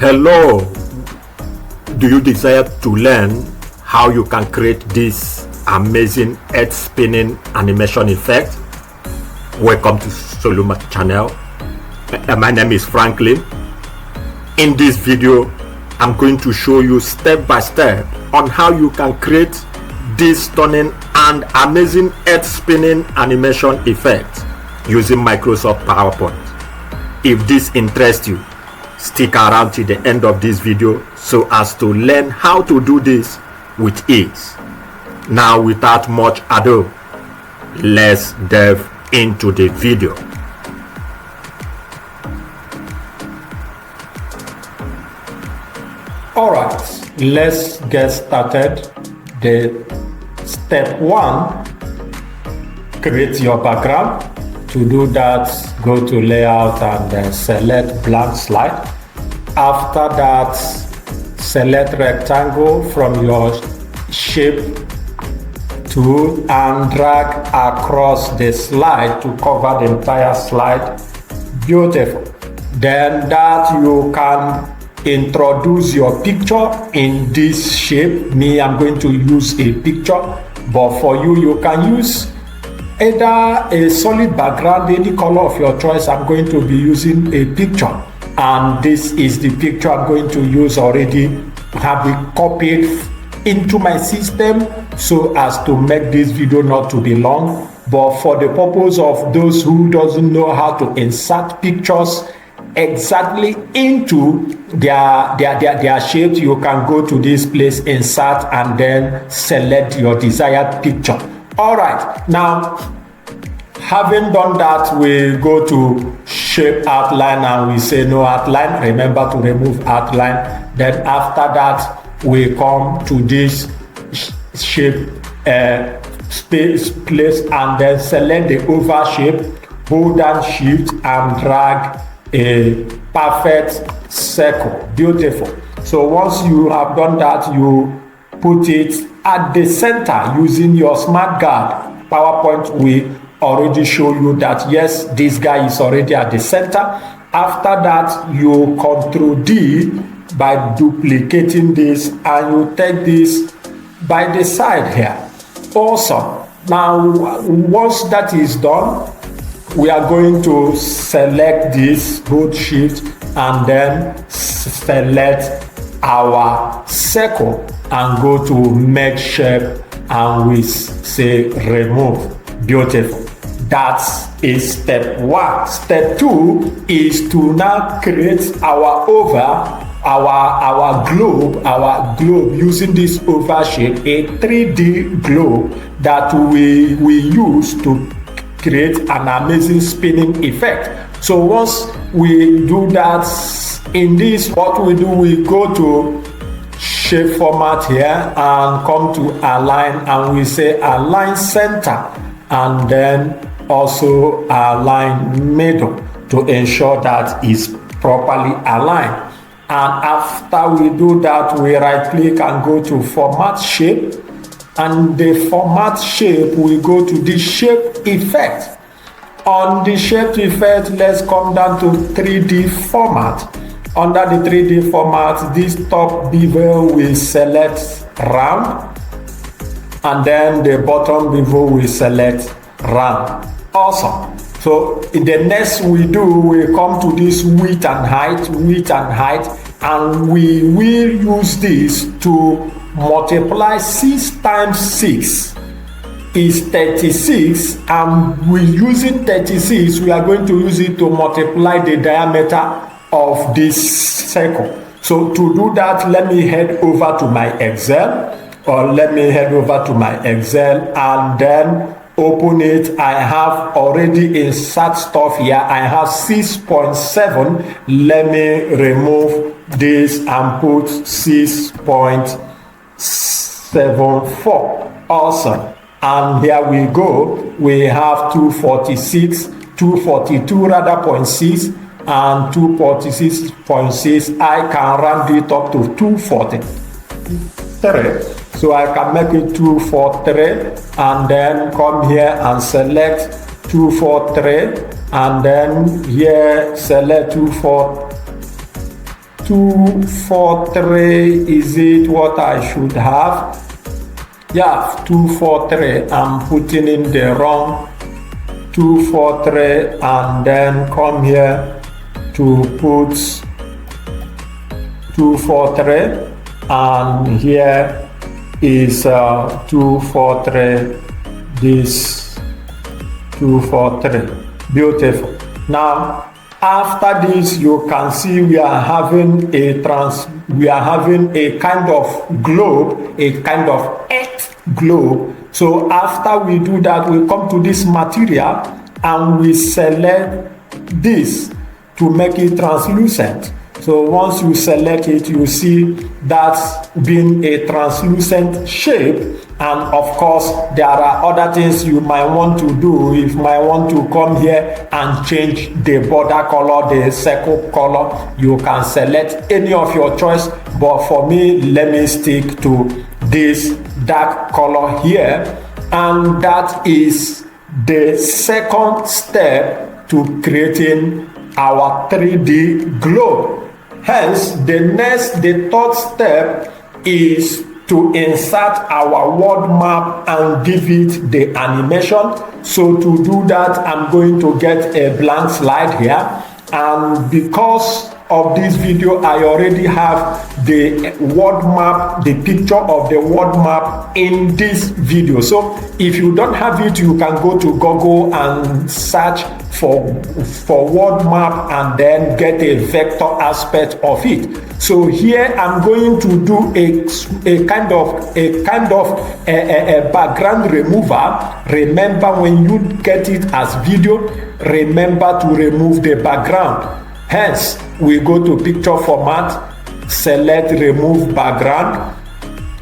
Hello, do you desire to learn how you can create this amazing head spinning animation effect? Welcome to Soluma channel. My name is Franklin. In this video, I'm going to show you step by step on how you can create this stunning and amazing head spinning animation effect using Microsoft PowerPoint. If this interests you, stick around till the end of this video so as to learn how to do this with ease. Now, without much ado, let's delve into the video. Alright, let's get started. The step 1, create your background. To do that, go to layout and select blank slide. After that, select rectangle from your shape tool and drag across the slide to cover the entire slide. Beautiful. Then that you can introduce your picture in this shape. I'm going to use a picture, but for you can use either a solid background, any color of your choice. I'm going to be using a picture, and this is the picture I'm going to use already. Have it copied into my system so as to make this video not to be long, but for the purpose of those who doesn't know how to insert pictures exactly into their shapes, you can go to this place, insert, and then select your desired picture. All right, now having done that, we go to shape outline and we say no outline. Remember to remove outline. Then after that, we come to this shape space place and then select the oval shape, hold down shift and drag a perfect circle. Beautiful. So once you have done that, you put it at the center using your smart guard. PowerPoint will already show you that yes, this guy is already at the center. After that, you Ctrl D by duplicating this and you take this by the side here. Awesome. Now once that is done, we are going to select this, hold shift and then select our circle and go to make shape and we say remove. Beautiful. That's step 1. Step 2 is to now create our oval, our globe using this oval shape, a 3D globe that we use to create an amazing spinning effect. So once we do that, in this, what we do, we go to shape format here and come to align and we say align center and then also align middle to ensure that it's properly aligned. And after we do that, we right click and go to format shape, and the format shape, we go to the shape effect. On the shape effect, let's come down to 3D format. Under the 3D format, this top bevel will select round and then the bottom bevel will select round. Awesome. So in the next we do, we come to this width and height, and we will use this to multiply 6 times 6 is 36, and we're using 36, we are going to use it to multiply the diameter of this circle. So to do that, let me head over to my Excel, and then open it. I have already insert stuff here. I have 6.7. Let me remove this and put 6.74. Awesome. And here we go. We have 242 0.6 and 246.6. I can round it up to 243. So I can make it 243 and then come here and select 243 and then here select 243 243 is it what I should have? Yeah, 243. I'm putting in the wrong 243 and then come here to put 243 and here is 243, this 243. Beautiful. Now after this, you can see we are having a kind of globe, a kind of earth globe. So after we do that, we come to this material and we select this to make it translucent. So once you select it, you see that's being a translucent shape. And of course, there are other things you might want to do. If you might want to come here and change the border color, the circle color, you can select any of your choice. But for me, let me stick to this dark color here. And that is the second step to creating our 3D globe. Hence, the third step is to insert our world map and give it the animation. So to do that, I'm going to get a blank slide here. And because of this video, I already have the world map, the picture of the world map in this video. So if you don't have it, you can go to Google and search for world map and then get a vector aspect of it. So here I'm going to do a kind of background remover. Remember, when you get it as video, remember to remove the background. Hence, we go to picture format, select remove background,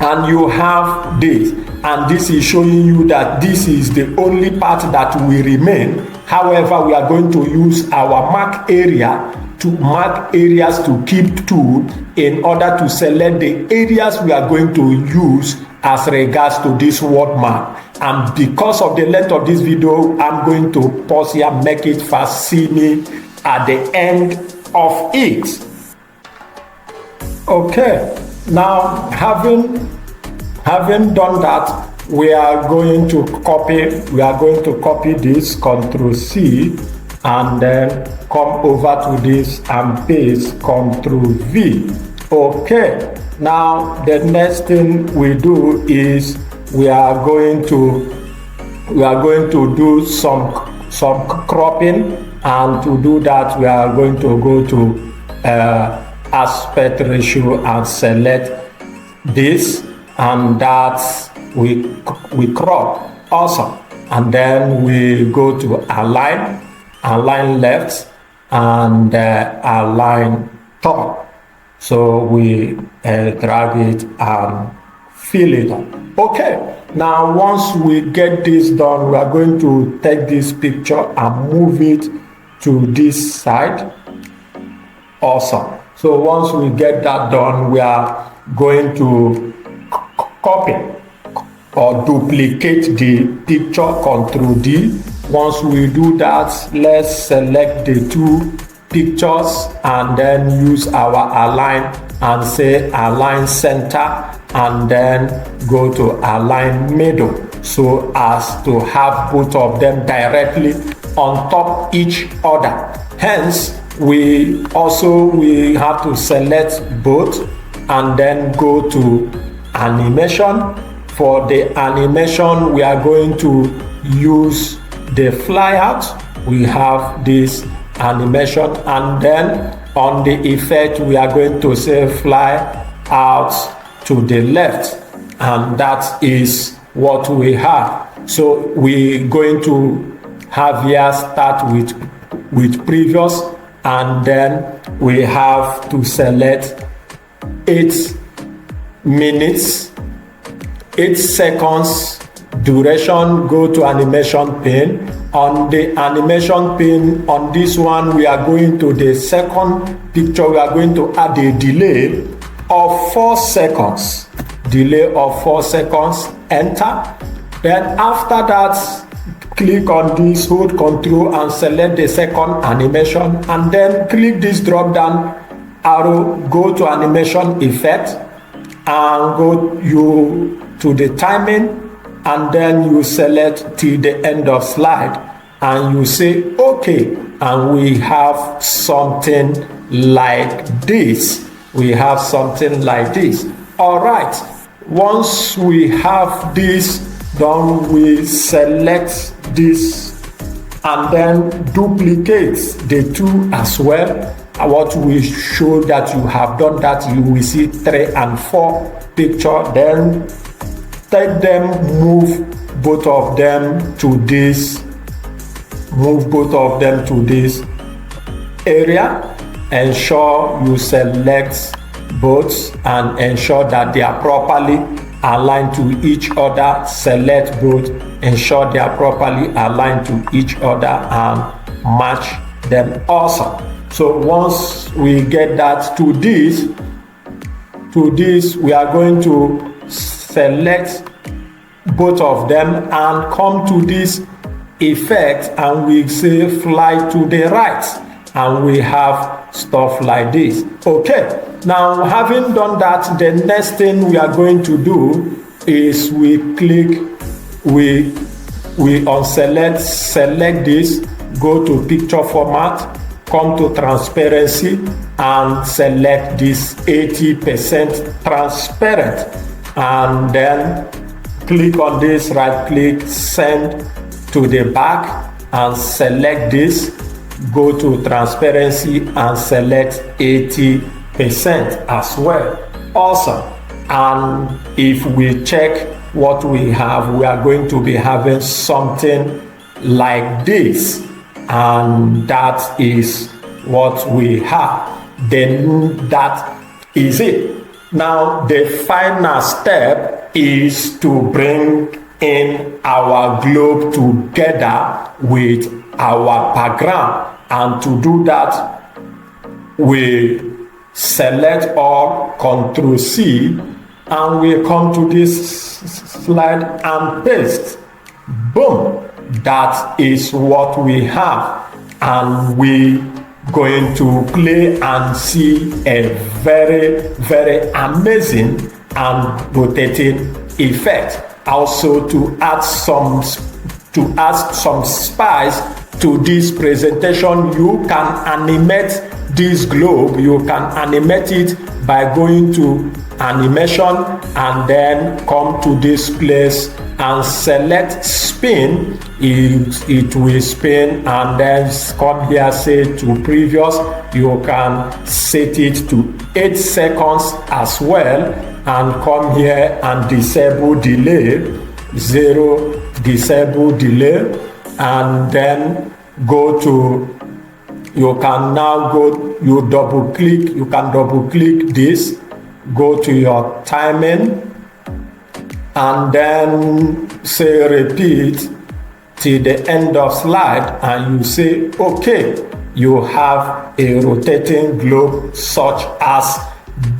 and you have this. And this is showing you that this is the only part that will remain. However, we are going to use our mark area to mark areas to keep tool in order to select the areas we are going to use as regards to this world map. And because of the length of this video, I'm going to pause here, make it fast, see me at the end of it. Okay, now having done that, we are going to copy this, Ctrl C, and then come over to this and paste, Ctrl V. Okay, now the next thing we do is we are going to do some cropping. And to do that, we are going to go to aspect ratio and select this, and that's we crop. Awesome. And then we go to align left, and align top. So we drag it and fill it up. Okay, now once we get this done, we are going to take this picture and move it to this side. Awesome. So once we get that done, we are going to copy or duplicate the picture, Ctrl D. Once we do that, let's select the two pictures and then use our align and say align center, and then go to align middle, so as to have both of them directly on top each other. Hence, we have to select both and then go to animation. For the animation, we are going to use the flyout. We have this animation, and then on the effect, we are going to say fly out to the left, and that is what we have. So we're going to have here start with previous, and then we have to select 8 minutes, 8 seconds duration. Go to animation pane. On the animation pane, on this one, we are going to the second picture, we are going to add a delay of 4 seconds. Delay of 4 seconds, enter. Then after that, click on this, hold Ctrl and select the second animation, and then click this drop down arrow, go to animation effect and go to the timing, and then you select till the end of slide and you say okay, and we have something like this. All right, once we have this done, we select this and then duplicate the two as well. What we show that you have done that, you will see 3 and 4 picture. Then take them, move both of them to this area. Ensure you select both and ensure that they are properly aligned to each other. Select both, ensure they are properly aligned to each other and match them also. So once we get that to this, we are going to select both of them and come to this effect and we say fly to the right, and we have stuff like this. Okay, now having done that, the next thing we are going to do is we select this, go to picture format, come to transparency and select this 80% transparent, and then click on this, right click, send to the back and select this, go to transparency and select 80% as well. Awesome. And if we check what we have, we are going to be having something like this, and that is what we have. Then that is it. Now the final step is to bring in our globe together with our background, and to do that we select all, Ctrl C, and we come to this slide and paste. Boom, that is what we have, and we going to play and see a very, very amazing and rotating effect. Also, to add some spice to this presentation, you can animate this globe. You can animate it by going to animation and then come to this place and select spin. It will spin, and then come here, say to previous. You can set it to 8 seconds as well, and come here and disable delay, 0 disable delay, and then go to, you can double click this, go to your timing and then say repeat till the end of slide, and you say okay. You have a rotating globe such as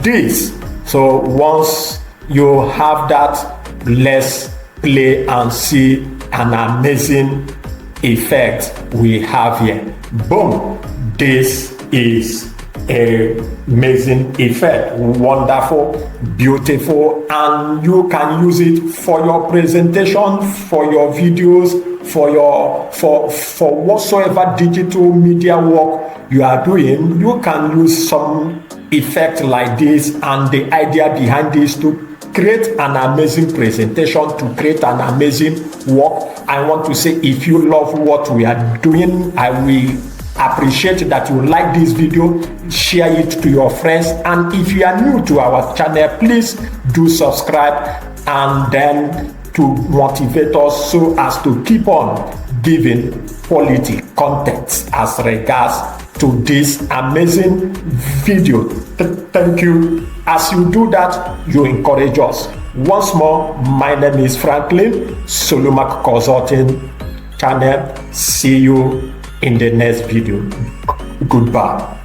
this. So once you have that, let's play and see an amazing effect we have here. Boom, this is an amazing effect, wonderful, beautiful, and you can use it for your presentation, for your videos, for whatsoever digital media work you are doing. You can use some effect like this, and the idea behind this to create an amazing presentation, to create an amazing work. I want to say, if you love what we are doing, I will appreciate that you like this video, share it to your friends, and if you are new to our channel, please do subscribe, and then to motivate us so as to keep on giving quality content as regards to this amazing video. Thank you. As you do that, you encourage us. Once more, my name is Franklin, Solumac Consulting channel. See you in the next video. Goodbye.